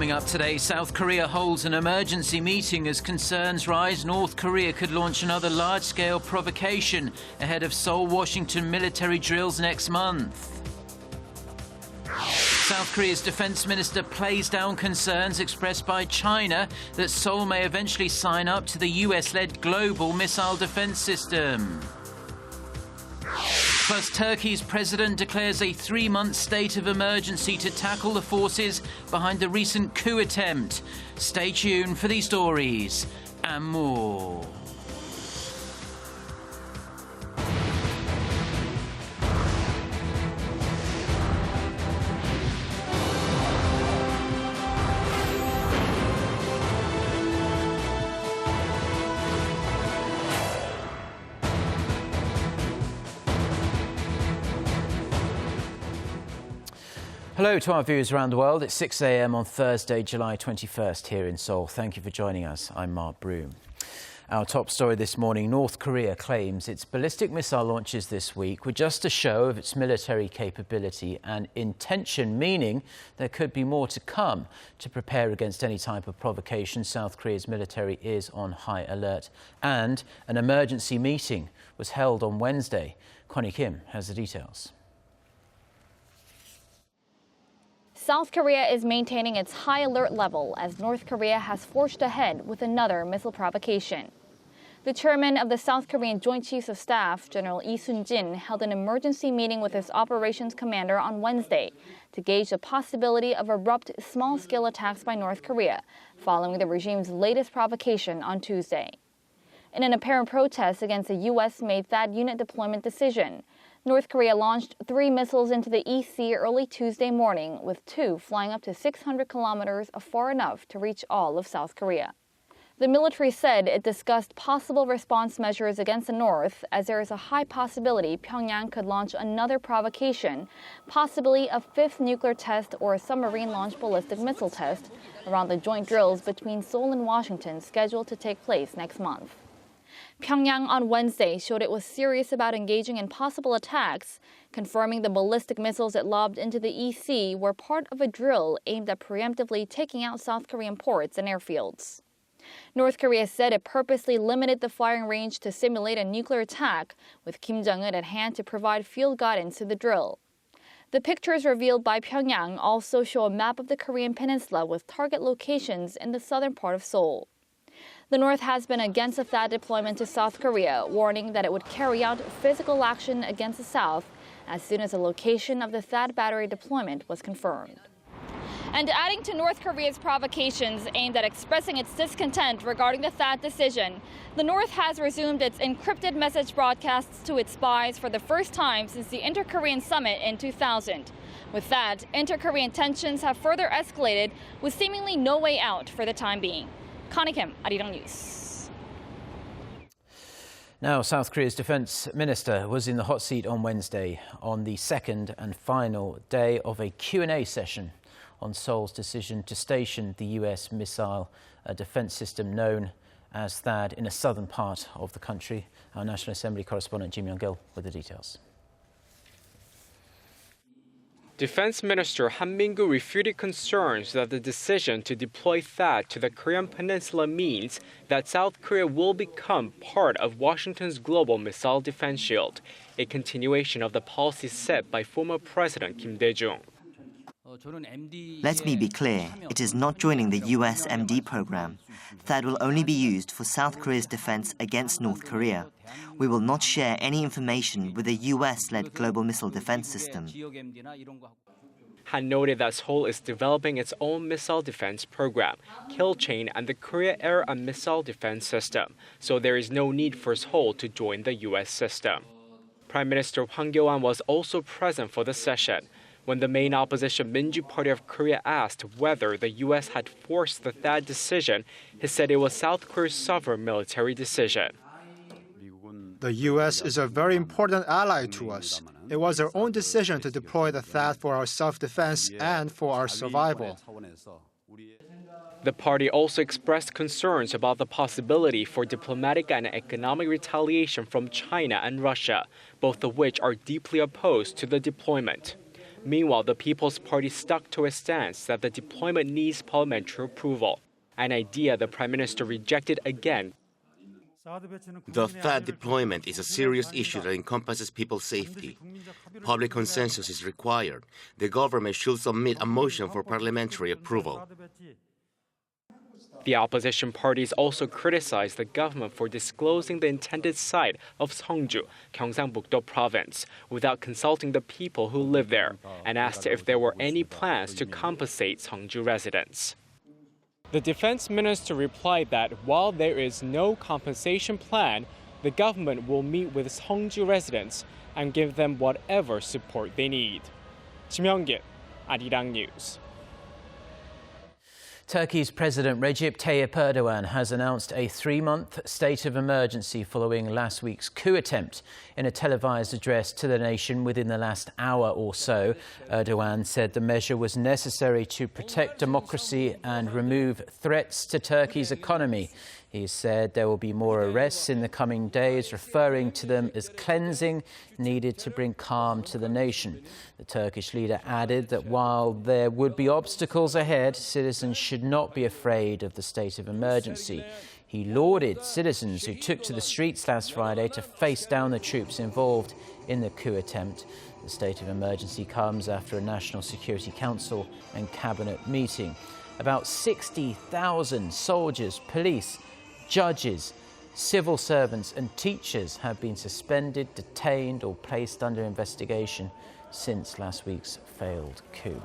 Coming up today, South Korea holds an emergency meeting as concerns rise. North Korea could launch another large-scale provocation ahead of Seoul, Washington military drills next month. South Korea's defense minister plays down concerns expressed by China that Seoul may eventually sign up to the US-led global missile defense system. Plus, Turkey's president declares a 3-month state of emergency to tackle the forces behind the recent coup attempt. Stay tuned for these stories and more. Hello to our viewers around the world. It's 6 a.m. on Thursday, July 21st here in Seoul. Thank you for joining us. I'm Mark Broom. Our top story this morning, North Korea claims its ballistic missile launches this week were just a show of its military capability and intention, meaning there could be more to come. To prepare against any type of provocation, South Korea's military is on high alert. And an emergency meeting was held on Wednesday. Connie Kim has the details. South Korea is maintaining its high alert level as North Korea has forged ahead with another missile provocation. The chairman of the South Korean Joint Chiefs of Staff, General Lee Sun-jin, held an emergency meeting with his operations commander on Wednesday to gauge the possibility of abrupt small-scale attacks by North Korea following the regime's latest provocation on Tuesday. In an apparent protest against the U.S.-made THAAD unit deployment decision, North Korea launched 3 missiles into the East Sea early Tuesday morning, with 2 flying up to 600 kilometers far enough to reach all of South Korea. The military said it discussed possible response measures against the North, as there is a high possibility Pyongyang could launch another provocation, possibly a 5th nuclear test or a submarine-launched ballistic missile test, around the joint drills between Seoul and Washington scheduled to take place next month. Pyongyang on Wednesday showed it was serious about engaging in possible attacks, confirming the ballistic missiles it lobbed into the East Sea were part of a drill aimed at preemptively taking out South Korean ports and airfields. North Korea said it purposely limited the firing range to simulate a nuclear attack, with Kim Jong-un at hand to provide field guidance to the drill. The pictures revealed by Pyongyang also show a map of the Korean peninsula with target locations in the southern part of Seoul. The North has been against the THAAD deployment to South Korea, warning that it would carry out physical action against the South as soon as the location of the THAAD battery deployment was confirmed. And adding to North Korea's provocations aimed at expressing its discontent regarding the THAAD decision, the North has resumed its encrypted message broadcasts to its spies for the first time since the Inter-Korean Summit in 2000. With that, inter-Korean tensions have further escalated with seemingly no way out for the time being. Connie Kim, Arirang News. Now, South Korea's defense minister was in the hot seat on Wednesday on the second and final day of a Q&A session on Seoul's decision to station the US missile defense system known as THAAD in a southern part of the country. Our National Assembly correspondent Jim Young-gil with the details. Defense Minister Han Min-gu refuted concerns that the decision to deploy THAAD to the Korean peninsula means that South Korea will become part of Washington's global missile defense shield, a continuation of the policy set by former President Kim Dae-jung. Let me be clear, it is not joining the US MD program. THAAD will only be used for South Korea's defense against North Korea. We will not share any information with the US-led global missile defense system. Han noted that Seoul is developing its own missile defense program, Kill Chain, and the Korea Air and Missile Defense System, so there is no need for Seoul to join the US system. Prime Minister Hwang Kyo-ahn was also present for the session. When the main opposition Minju Party of Korea asked whether the U.S. had forced the THAAD decision, he said it was South Korea's sovereign military decision. The U.S. is a very important ally to us. It was our own decision to deploy the THAAD for our self-defense and for our survival. The party also expressed concerns about the possibility for diplomatic and economic retaliation from China and Russia, both of which are deeply opposed to the deployment. Meanwhile, the People's Party stuck to its stance that the deployment needs parliamentary approval, an idea the Prime Minister rejected again. The THAAD deployment is a serious issue that encompasses people's safety. Public consensus is required. The government should submit a motion for parliamentary approval. The opposition parties also criticized the government for disclosing the intended site of Seongju, Gyeongsangbuk-do province, without consulting the people who live there, and asked if there were any plans to compensate Seongju residents. The defense minister replied that while there is no compensation plan, the government will meet with Seongju residents and give them whatever support they need. Kim Young-git, Arirang News. Turkey's President Recep Tayyip Erdogan has announced a 3-month state of emergency following last week's coup attempt. In a televised address to the nation within the last hour or so, Erdogan said the measure was necessary to protect democracy and remove threats to Turkey's economy. He said there will be more arrests in the coming days, referring to them as cleansing needed to bring calm to the nation. The Turkish leader added that while there would be obstacles ahead, citizens should not be afraid of the state of emergency. He lauded citizens who took to the streets last Friday to face down the troops involved in the coup attempt. The state of emergency comes after a National Security Council and cabinet meeting. About 60,000 soldiers, police, judges, civil servants and teachers have been suspended, detained or placed under investigation since last week's failed coup.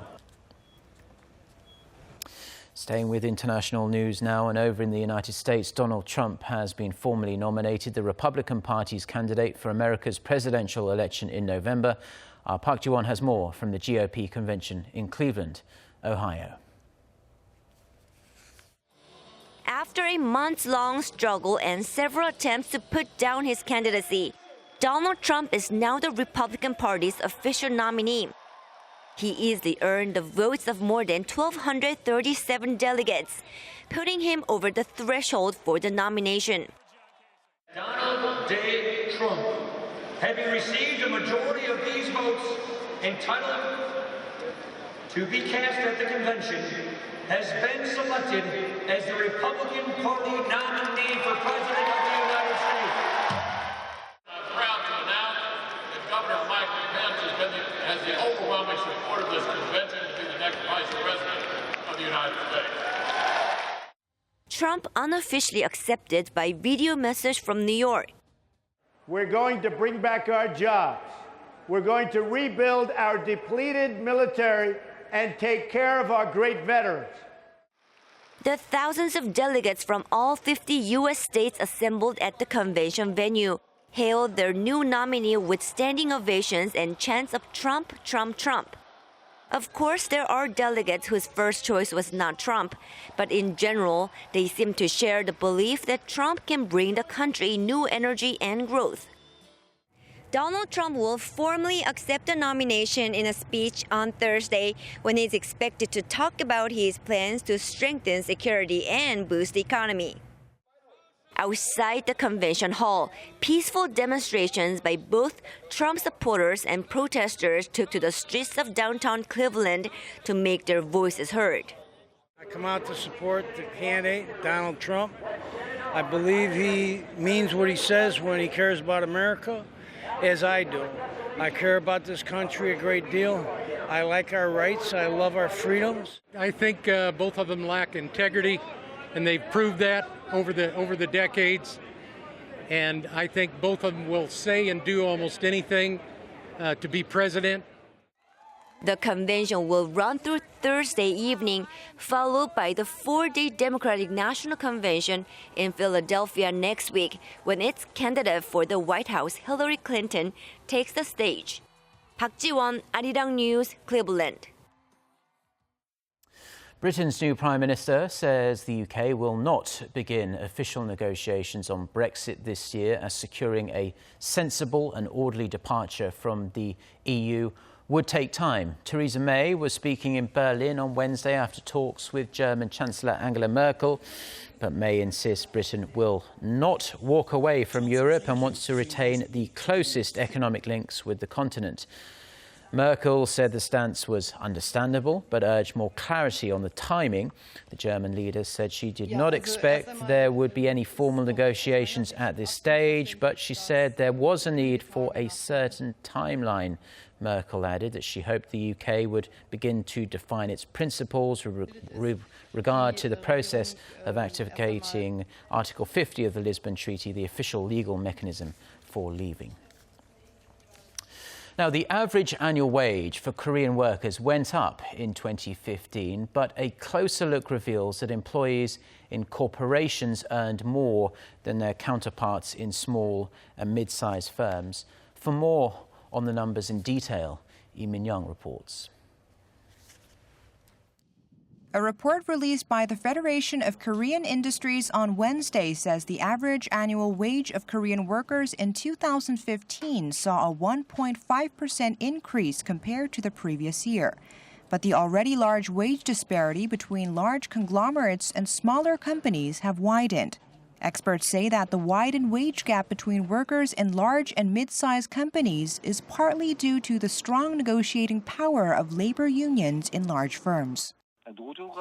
Staying with international news now, and over in the United States, Donald Trump has been formally nominated the Republican Party's candidate for America's presidential election in November. Our Park Ji-won has more from the GOP convention in Cleveland, Ohio. After a months-long struggle and several attempts to put down his candidacy, Donald Trump is now the Republican Party's official nominee. He easily earned the votes of more than 1,237 delegates, putting him over the threshold for the nomination. Donald J. Trump, having received a majority of these votes entitled to be cast at the convention, has been selected as the Republican Party nominee for President of the United States. I'm proud to announce that Governor Mike Pence has the overwhelming support of this convention to be the next Vice President of the United States. Trump unofficially accepted by video message from New York. We're going to bring back our jobs. We're going to rebuild our depleted military and take care of our great veterans. The thousands of delegates from all 50 U.S. states assembled at the convention venue hailed their new nominee with standing ovations and chants of Trump, Trump, Trump. Of course, there are delegates whose first choice was not Trump, but in general, they seem to share the belief that Trump can bring the country new energy and growth. Donald Trump will formally accept the nomination in a speech on Thursday when he's expected to talk about his plans to strengthen security and boost the economy. Outside the convention hall, peaceful demonstrations by both Trump supporters and protesters took to the streets of downtown Cleveland to make their voices heard. I come out to support the candidate, Donald Trump. I believe he means what he says when he cares about America, as I do. I care about this country a great deal. I like our rights. I love our freedoms. I think both of them lack integrity, and they've proved that over the decades. And I think both of them will say and do almost anything to be president. The convention will run through Thursday evening, followed by the 4-day Democratic National Convention in Philadelphia next week, when its candidate for the White House, Hillary Clinton, takes the stage. Park Ji-won, Arirang News, Cleveland. Britain's new Prime Minister says the UK will not begin official negotiations on Brexit this year, as securing a sensible and orderly departure from the EU would take time. Theresa May was speaking in Berlin on Wednesday after talks with German Chancellor Angela Merkel, but May insists Britain will not walk away from Europe and wants to retain the closest economic links with the continent. Merkel said the stance was understandable, but urged more clarity on the timing. The German leader said she did not expect there would be any formal negotiations at this stage, but she said there was a need for a certain timeline. Merkel added that she hoped the UK would begin to define its principles with regard to the process of activating Article 50 of the Lisbon Treaty, the official legal mechanism for leaving. Now, the average annual wage for Korean workers went up in 2015, but a closer look reveals that employees in corporations earned more than their counterparts in small and mid-sized firms. For more on the numbers in detail, Lee Min-young reports. A report released by the Federation of Korean Industries on Wednesday says the average annual wage of Korean workers in 2015 saw a 1.5% increase compared to the previous year. But the already large wage disparity between large conglomerates and smaller companies have widened. Experts say that the widened wage gap between workers in large and mid-sized companies is partly due to the strong negotiating power of labor unions in large firms.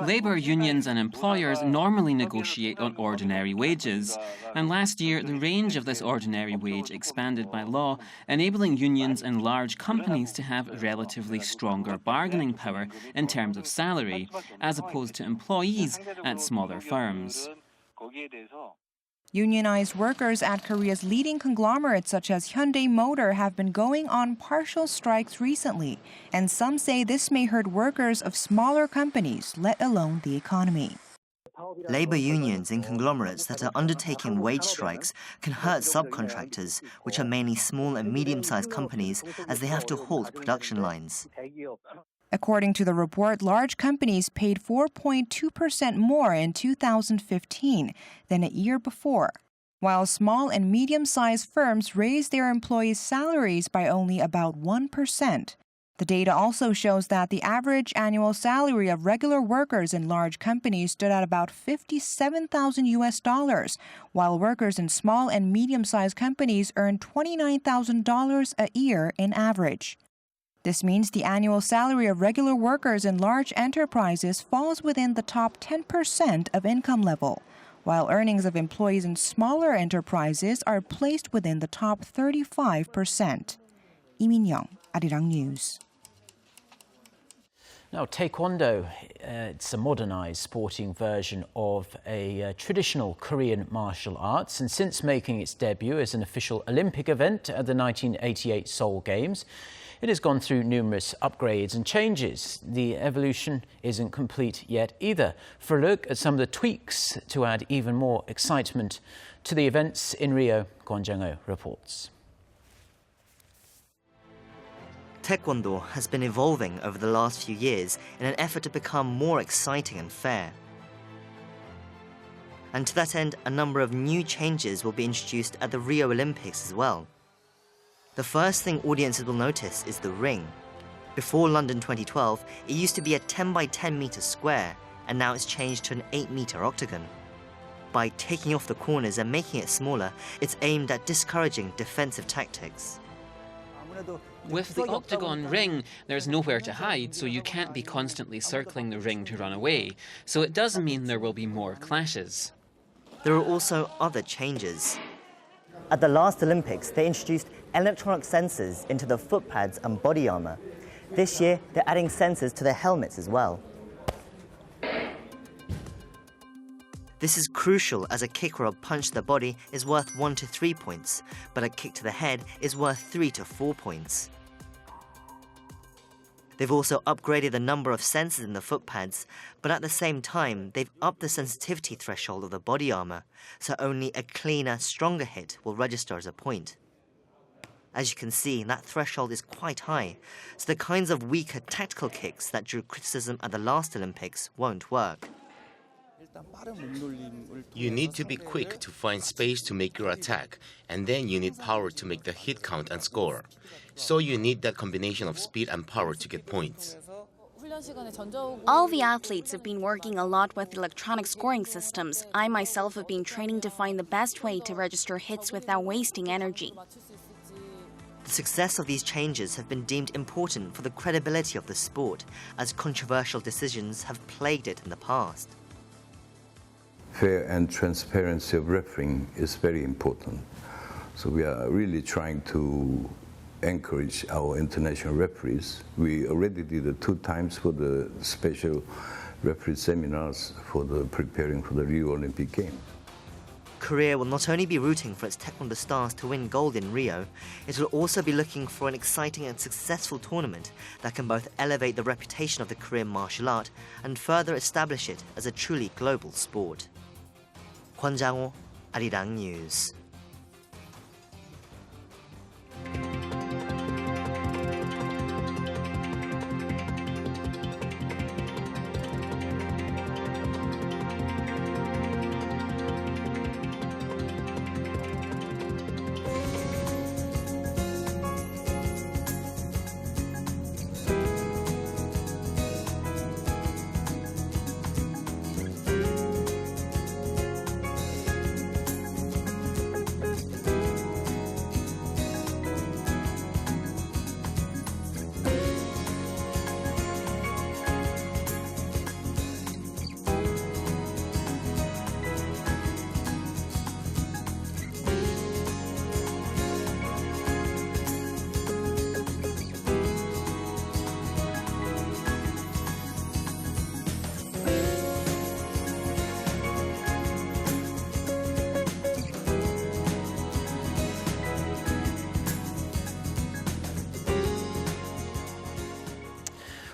Labor unions and employers normally negotiate on ordinary wages, and last year the range of this ordinary wage expanded by law, enabling unions and large companies to have relatively stronger bargaining power in terms of salary, as opposed to employees at smaller firms. Unionized workers at Korea's leading conglomerates such as Hyundai Motor have been going on partial strikes recently, and some say this may hurt workers of smaller companies, let alone the economy. Labor unions in conglomerates that are undertaking wage strikes can hurt subcontractors, which are mainly small and medium-sized companies, as they have to halt production lines. According to the report, large companies paid 4.2% more in 2015 than a year before, while small and medium-sized firms raised their employees' salaries by only about 1%. The data also shows that the average annual salary of regular workers in large companies stood at about $57,000, while workers in small and medium-sized companies earned $29,000 a year in average. This means the annual salary of regular workers in large enterprises falls within the top 10% of income level, while earnings of employees in smaller enterprises are placed within the top 35%. Lee Min-young, Arirang News. Now, Taekwondo, it's a modernized sporting version of a traditional Korean martial arts, and since making its debut as an official Olympic event at the 1988 Seoul Games, it has gone through numerous upgrades and changes. The evolution isn't complete yet either. For a look at some of the tweaks to add even more excitement to the events in Rio, Kwon Jang-ho reports. Taekwondo has been evolving over the last few years in an effort to become more exciting and fair. And to that end, a number of new changes will be introduced at the Rio Olympics as well. The first thing audiences will notice is the ring. Before London 2012, it used to be a 10 by 10 meter square, and now it's changed to an 8 meter octagon. By taking off the corners and making it smaller, it's aimed at discouraging defensive tactics. With the octagon ring, there's nowhere to hide, so you can't be constantly circling the ring to run away. So it does mean there will be more clashes. There are also other changes. At the last Olympics, they introduced electronic sensors into the foot pads and body armor. This year, they're adding sensors to their helmets as well. This is crucial, as a kick or a punch to the body is worth 1 to 3 points, but a kick to the head is worth 3 to 4 points. They've also upgraded the number of sensors in the foot pads, but at the same time, they've upped the sensitivity threshold of the body armor, so only a cleaner, stronger hit will register as a point. As you can see, that threshold is quite high, so the kinds of weaker tactical kicks that drew criticism at the last Olympics won't work. You need to be quick to find space to make your attack, and then you need power to make the hit count and score. So you need that combination of speed and power to get points. All the athletes have been working a lot with electronic scoring systems. I myself have been training to find the best way to register hits without wasting energy. The success of these changes have been deemed important for the credibility of the sport, as controversial decisions have plagued it in the past. Fair and transparency of refereeing is very important. So we are really trying to encourage our international referees. We already did it 2 times for the special referee seminars for preparing for the Rio Olympic Games. Korea will not only be rooting for its Taekwondo stars to win gold in Rio, it will also be looking for an exciting and successful tournament that can both elevate the reputation of the Korean martial art and further establish it as a truly global sport. Kwon Jang-ho, Arirang News.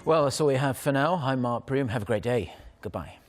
Well, that's all we have for now. I'm Mark Broom. Have a great day. Goodbye.